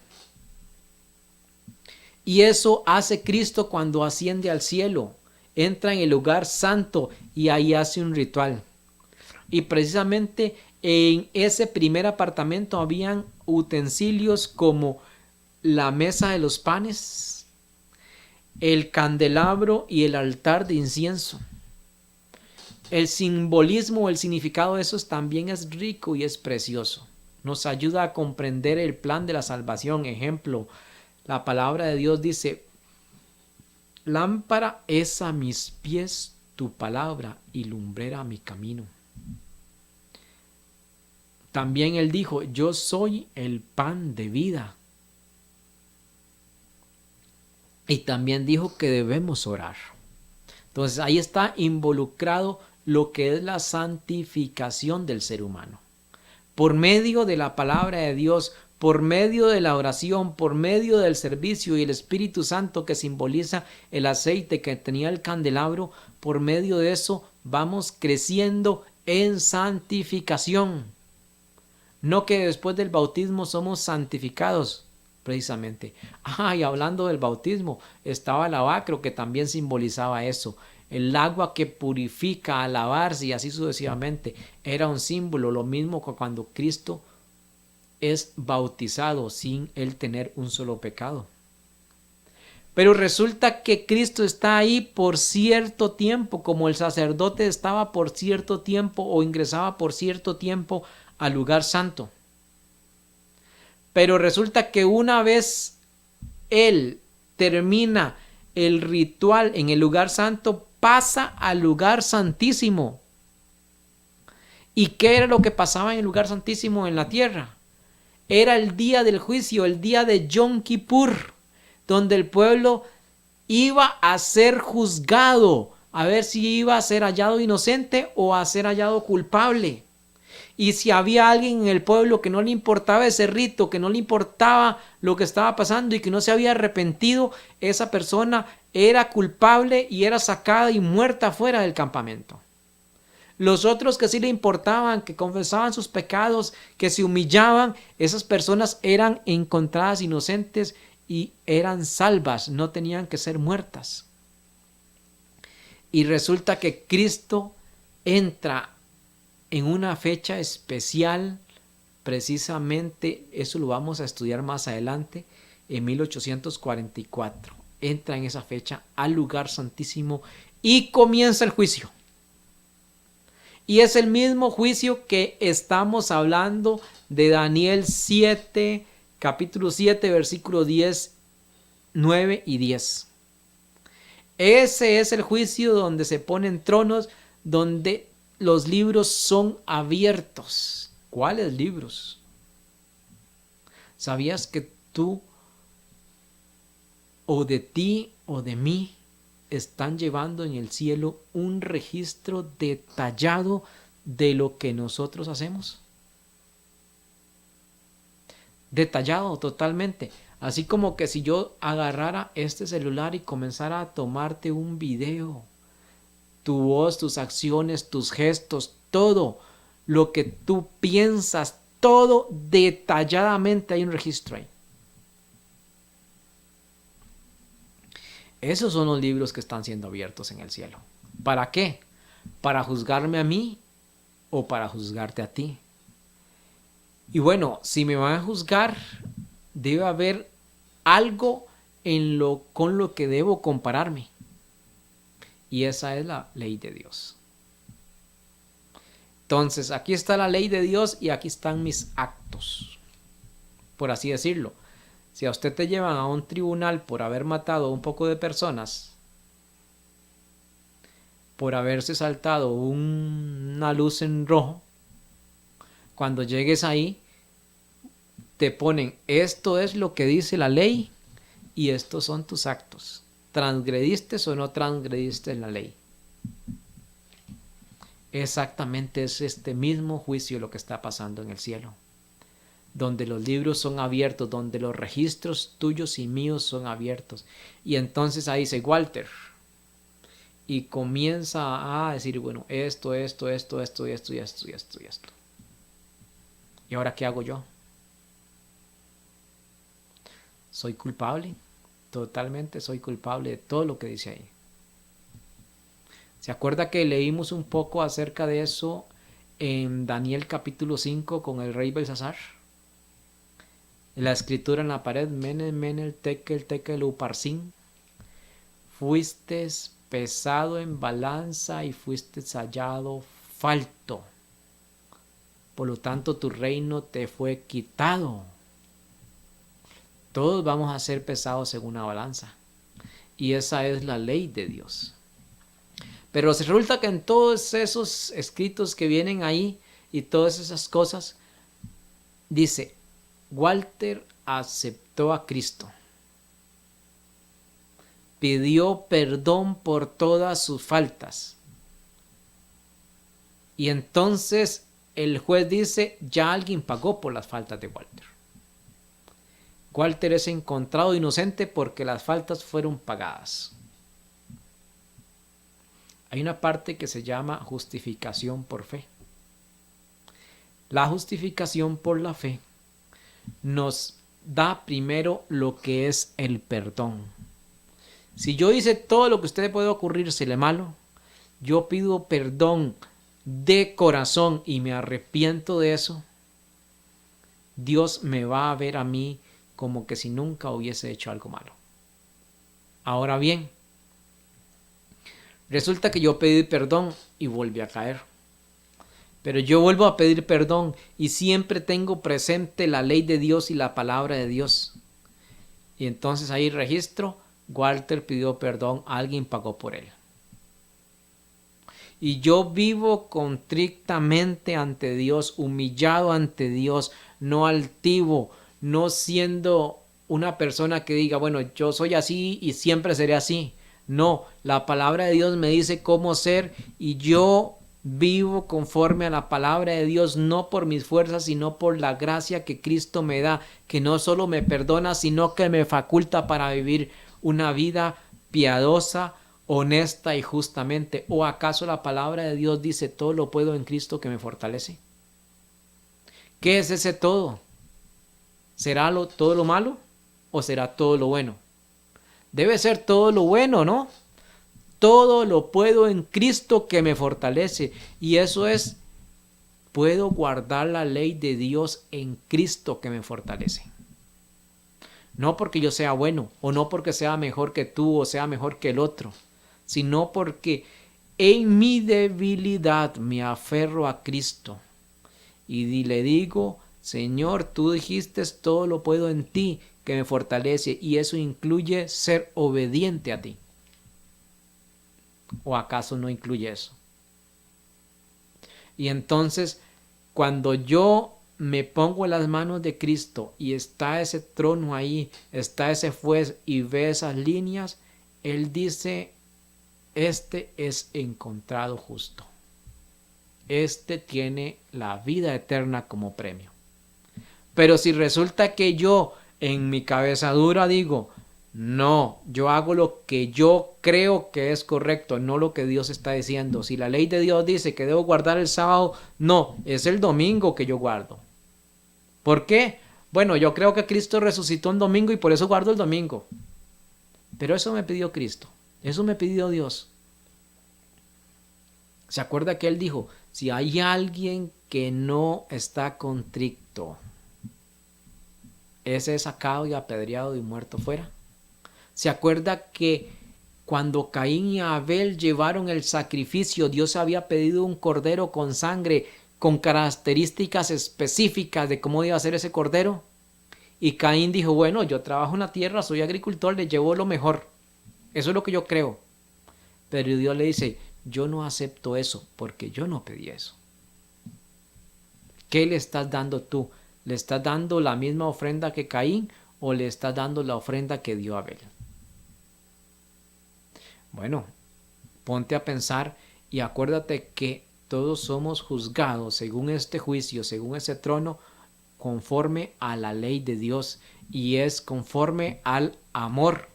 Y eso hace Cristo cuando asciende al cielo. Entra en el lugar santo y ahí hace un ritual. Y precisamente en ese primer apartamento habían utensilios como la mesa de los panes, el candelabro y el altar de incienso. El simbolismo, el significado de esos también es rico y es precioso. Nos ayuda a comprender el plan de la salvación. Ejemplo, la palabra de Dios dice: lámpara es a mis pies tu palabra y lumbrera a mi camino. También Él dijo: yo soy el pan de vida. Y también dijo que debemos orar. Entonces ahí está involucrado lo que es la santificación del ser humano. Por medio de la palabra de Dios, por medio de la oración, por medio del servicio y el Espíritu Santo que simboliza el aceite que tenía el candelabro, por medio de eso vamos creciendo en santificación. No que después del bautismo somos santificados, precisamente. Y hablando del bautismo, estaba el lavacro que también simbolizaba eso. El agua que purifica al lavarse y así sucesivamente. Era un símbolo, lo mismo que cuando Cristo es bautizado sin Él tener un solo pecado. Pero resulta que Cristo está ahí por cierto tiempo, como el sacerdote estaba por cierto tiempo o ingresaba por cierto tiempo al lugar santo. Pero resulta que una vez Él termina el ritual en el lugar santo, pasa al lugar santísimo. ¿Y qué era lo que pasaba en el lugar santísimo en la tierra? Era el día del juicio, el día de Yom Kippur, donde el pueblo iba a ser juzgado, a ver si iba a ser hallado inocente o a ser hallado culpable. Y si había alguien en el pueblo que no le importaba ese rito, que no le importaba lo que estaba pasando y que no se había arrepentido, esa persona era culpable y era sacada y muerta fuera del campamento. Los otros que sí le importaban, que confesaban sus pecados, que se humillaban, esas personas eran encontradas inocentes y eran salvas, no tenían que ser muertas. Y resulta que Cristo entra en una fecha especial, precisamente eso lo vamos a estudiar más adelante, en 1844. Entra en esa fecha al lugar santísimo y comienza el juicio. Y es el mismo juicio que estamos hablando de Daniel 7, capítulo 7, versículo 10, 9 y 10. Ese es el juicio donde se ponen tronos, donde los libros son abiertos. ¿Cuáles libros? ¿Sabías que tú o de ti o de mí están llevando en el cielo un registro detallado de lo que nosotros hacemos? Detallado totalmente. Así como que si yo agarrara este celular y comenzara a tomarte un video, tu voz, tus acciones, tus gestos, todo lo que tú piensas, todo detalladamente hay un registro ahí. Esos son los libros que están siendo abiertos en el cielo. ¿Para qué? ¿Para juzgarme a mí o para juzgarte a ti? Y bueno, si me van a juzgar, debe haber algo con lo que debo compararme. Y esa es la ley de Dios. Entonces, aquí está la ley de Dios y aquí están mis actos, por así decirlo. Si a usted te llevan a un tribunal por haber matado a un poco de personas, por haberse saltado una luz en rojo, cuando llegues ahí, te ponen, esto es lo que dice la ley y estos son tus actos. ¿Transgrediste o no transgrediste en la ley? Exactamente es este mismo juicio lo que está pasando en el cielo, donde los libros son abiertos, donde los registros tuyos y míos son abiertos. Y entonces ahí dice Walter, y comienza a decir, bueno, esto, y esto. ¿Y ahora qué hago yo? Soy culpable, totalmente soy culpable de todo lo que dice ahí. ¿Se acuerda que leímos un poco acerca de eso en Daniel capítulo 5 con el rey Belsasar? La escritura en la pared, Mene, Mene, Tekel, Tekel, Uparsin. Fuiste pesado en balanza y fuiste hallado falto. Por lo tanto, tu reino te fue quitado. Todos vamos a ser pesados en una balanza. Y esa es la ley de Dios. Pero resulta que en todos esos escritos que vienen ahí y todas esas cosas, dice, Walter aceptó a Cristo. Pidió perdón por todas sus faltas. Y entonces el juez dice, ya alguien pagó por las faltas de Walter. Walter es encontrado inocente porque las faltas fueron pagadas. Hay una parte que se llama justificación por fe. La justificación por la fe nos da primero lo que es el perdón. Si yo hice todo lo que a usted puede ocurrírsele malo, yo pido perdón de corazón y me arrepiento de eso, Dios me va a ver a mí como que si nunca hubiese hecho algo malo. Ahora bien, resulta que yo pedí perdón y volví a caer. Pero yo vuelvo a pedir perdón y siempre tengo presente la ley de Dios y la palabra de Dios. Y entonces ahí registro, Walter pidió perdón, alguien pagó por él. Y yo vivo contrictamente ante Dios, humillado ante Dios, no altivo, no siendo una persona que diga, bueno, yo soy así y siempre seré así. No, la palabra de Dios me dice cómo ser y yo vivo conforme a la palabra de Dios, no por mis fuerzas, sino por la gracia que Cristo me da, que no solo me perdona, sino que me faculta para vivir una vida piadosa, honesta y justamente. ¿O acaso la palabra de Dios dice todo lo puedo en Cristo que me fortalece? ¿Qué es ese todo? ¿Será todo lo malo o será todo lo bueno? Debe ser todo lo bueno, ¿no? Todo lo puedo en Cristo que me fortalece. Y eso es, puedo guardar la ley de Dios en Cristo que me fortalece. No porque yo sea bueno, o no porque sea mejor que tú, o sea mejor que el otro, sino porque en mi debilidad me aferro a Cristo. Y le digo, Señor, tú dijiste todo lo puedo en ti que me fortalece. Y eso incluye ser obediente a ti. ¿O acaso no incluye eso? Y entonces, cuando yo me pongo en las manos de Cristo y está ese trono ahí, está ese juez y ve esas líneas, Él dice, este es encontrado justo. Este tiene la vida eterna como premio. Pero si resulta que yo en mi cabeza dura digo, no, yo hago lo que yo creo que es correcto, no lo que Dios está diciendo. Si la ley de Dios dice que debo guardar el sábado, no, es el domingo que yo guardo. ¿Por qué? Bueno, yo creo que Cristo resucitó un domingo y por eso guardo el domingo. Pero eso me pidió Cristo, eso me pidió Dios. ¿Se acuerda que Él dijo, si hay alguien que no está contrito, ese es sacado y apedreado y muerto fuera? ¿Se acuerda que Cuando Caín y Abel llevaron el sacrificio, Dios había pedido un cordero con sangre, con características específicas de cómo iba a ser ese cordero. Y Caín dijo, bueno, yo trabajo en la tierra, soy agricultor, le llevo lo mejor. Eso es lo que yo creo. Pero Dios le dice, yo no acepto eso porque yo no pedí eso. ¿Qué le estás dando tú? ¿Le estás dando la misma ofrenda que Caín o le estás dando la ofrenda que dio Abel? Bueno, ponte a pensar y acuérdate que todos somos juzgados según este juicio, según ese trono, conforme a la ley de Dios, y es conforme al amor.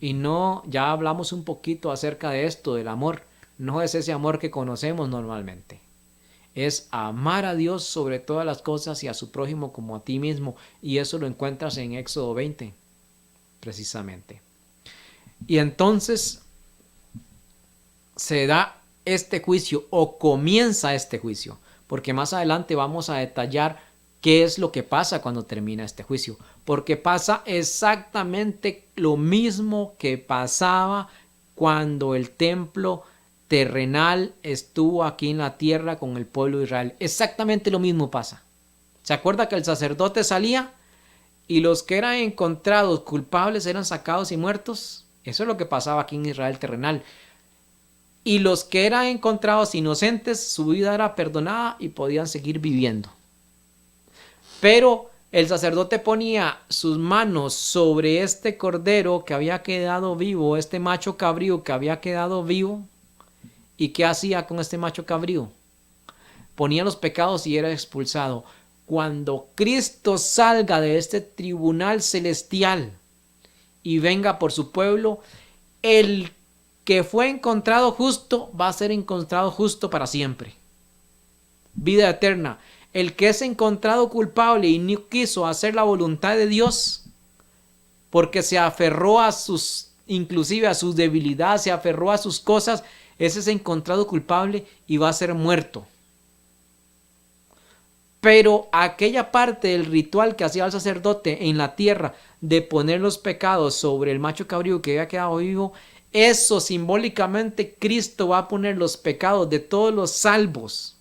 Y no, ya hablamos un poquito acerca de esto, del amor. No es ese amor que conocemos normalmente. Es amar a Dios sobre todas las cosas y a su prójimo como a ti mismo. Y eso lo encuentras en Éxodo 20, precisamente. Y entonces se da este juicio, o comienza este juicio, porque más adelante vamos a detallar qué es lo que pasa cuando termina este juicio, porque pasa exactamente lo mismo que pasaba cuando el templo terrenal estuvo aquí en la tierra con el pueblo de Israel. Exactamente lo mismo pasa. ¿Se acuerda que el sacerdote salía y los que eran encontrados culpables eran sacados y muertos? Eso es lo que pasaba aquí en Israel terrenal. Y los que eran encontrados inocentes, su vida era perdonada y podían seguir viviendo. Pero el sacerdote ponía sus manos sobre este cordero que había quedado vivo, este macho cabrío que había quedado vivo. ¿Y qué hacía con este macho cabrío? Ponía los pecados y era expulsado. Cuando Cristo salga de este tribunal celestial y venga por su pueblo, el que fue encontrado justo va a ser encontrado justo para siempre. Vida eterna. El que es encontrado culpable y no quiso hacer la voluntad de Dios, porque se aferró a sus, inclusive a sus debilidades, se aferró a sus cosas, ese es encontrado culpable y va a ser muerto. Pero aquella parte del ritual que hacía el sacerdote en la tierra de poner los pecados sobre el macho cabrío que había quedado vivo, eso simbólicamente Cristo va a poner los pecados de todos los salvos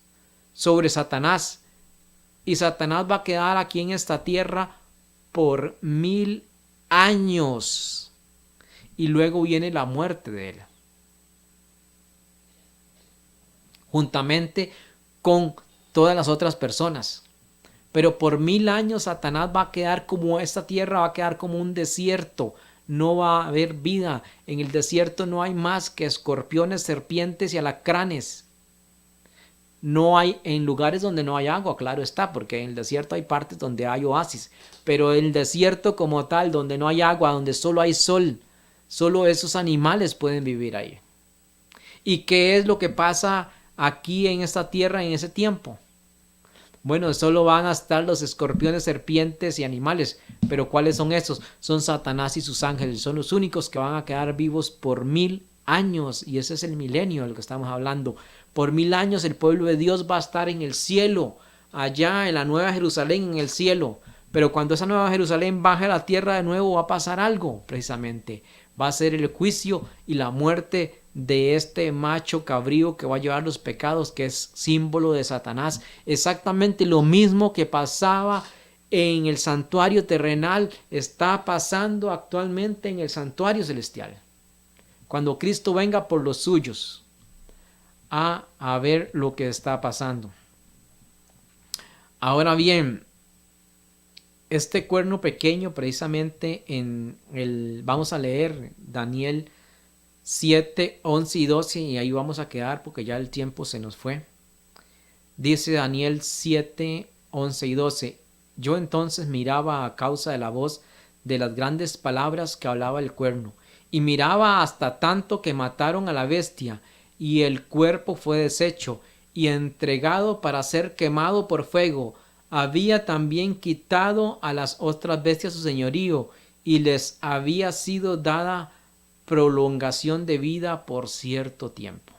sobre Satanás. Y Satanás va a quedar aquí en esta tierra por 1000 años. Y luego viene la muerte de él. Juntamente con todas las otras personas. Pero por 1000 años Satanás va a quedar como esta tierra, va a quedar como un desierto. No va a haber vida. En el desierto no hay más que escorpiones, serpientes y alacranes. No hay, en lugares donde no hay agua, claro está, porque en el desierto hay partes donde hay oasis, pero el desierto como tal, donde no hay agua, donde solo hay sol, solo esos animales pueden vivir ahí. ¿Y qué es lo que pasa aquí en esta tierra en ese tiempo? Bueno, solo van a estar los escorpiones, serpientes y animales, pero ¿cuáles son esos? Son Satanás y sus ángeles, son los únicos que van a quedar vivos por 1000 años, y ese es el milenio del que estamos hablando. Por 1000 años el pueblo de Dios va a estar en el cielo, allá en la Nueva Jerusalén, en el cielo. Pero cuando esa Nueva Jerusalén baje a la tierra de nuevo, va a pasar algo, precisamente. Va a ser el juicio y la muerte de este macho cabrío que va a llevar los pecados, que es símbolo de Satanás. Exactamente lo mismo que pasaba en el santuario terrenal, está pasando actualmente en el santuario celestial. Cuando Cristo venga por los suyos, a ver lo que está pasando. Ahora bien, este cuerno pequeño, precisamente vamos a leer Daniel 7, 11 y 12, y ahí vamos a quedar porque ya el tiempo se nos fue. Dice Daniel 7, 11 y 12: Yo entonces miraba a causa de la voz de las grandes palabras que hablaba el cuerno, y miraba hasta tanto que mataron a la bestia, y el cuerpo fue deshecho y entregado para ser quemado por fuego. Había también quitado a las otras bestias su señorío, y les había sido dada prolongación de vida por cierto tiempo.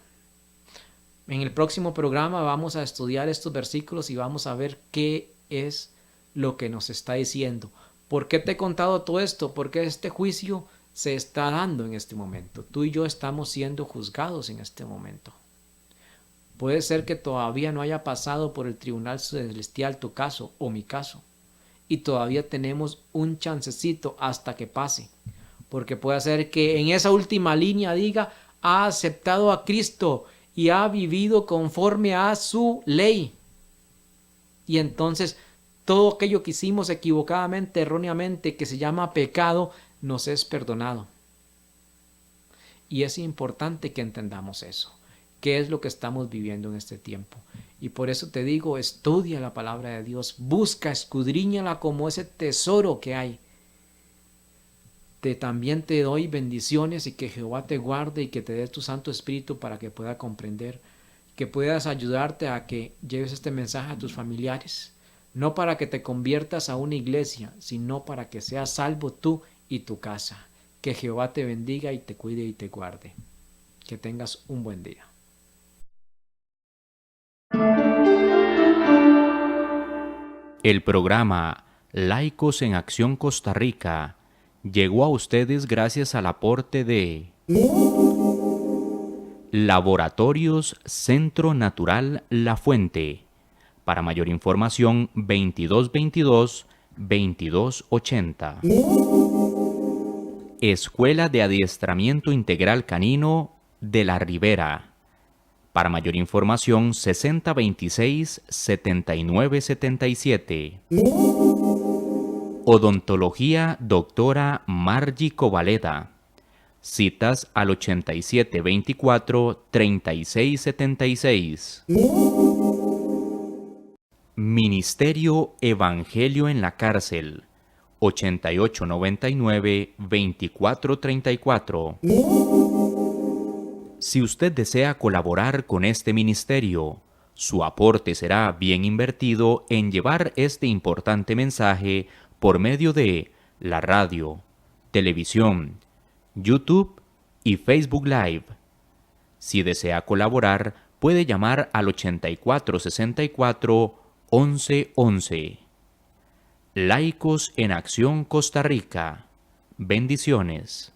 En el próximo programa vamos a estudiar estos versículos y vamos a ver qué es lo que nos está diciendo. ¿Por qué te he contado todo esto? Porque este juicio se está dando en este momento. Tú y yo estamos siendo juzgados en este momento. Puede ser que todavía no haya pasado por el tribunal celestial tu caso o mi caso. Y todavía tenemos un chancecito hasta que pase. Porque puede ser que en esa última línea diga, ha aceptado a Cristo y ha vivido conforme a su ley. Y entonces todo aquello que hicimos equivocadamente, erróneamente, que se llama pecado, nos es perdonado. Y es importante que entendamos eso. ¿Qué es lo que estamos viviendo en este tiempo? Y por eso te digo, estudia la palabra de Dios, busca, escudriñala como ese tesoro que hay. También te doy bendiciones y que Jehová te guarde y que te dé tu Santo Espíritu para que pueda comprender, que puedas ayudarte a que lleves este mensaje a tus familiares, no para que te conviertas a una iglesia, sino para que seas salvo tú y tu casa. Que Jehová te bendiga y te cuide y te guarde. Que tengas un buen día. El programa Laicos en Acción Costa Rica llegó a ustedes gracias al aporte de Laboratorios Centro Natural La Fuente. Para mayor información, 2222-2280. Escuela de Adiestramiento Integral Canino de La Ribera. Para mayor información, 6026-7977. Odontología Doctora Margie Covaleda. Citas al 8724-3676. Ministerio Evangelio en la Cárcel. 8899-2434. Si usted desea colaborar con este ministerio, su aporte será bien invertido en llevar este importante mensaje por medio de la radio, televisión, YouTube y Facebook Live. Si desea colaborar, puede llamar al 8464-1111. Laicos en Acción Costa Rica. Bendiciones.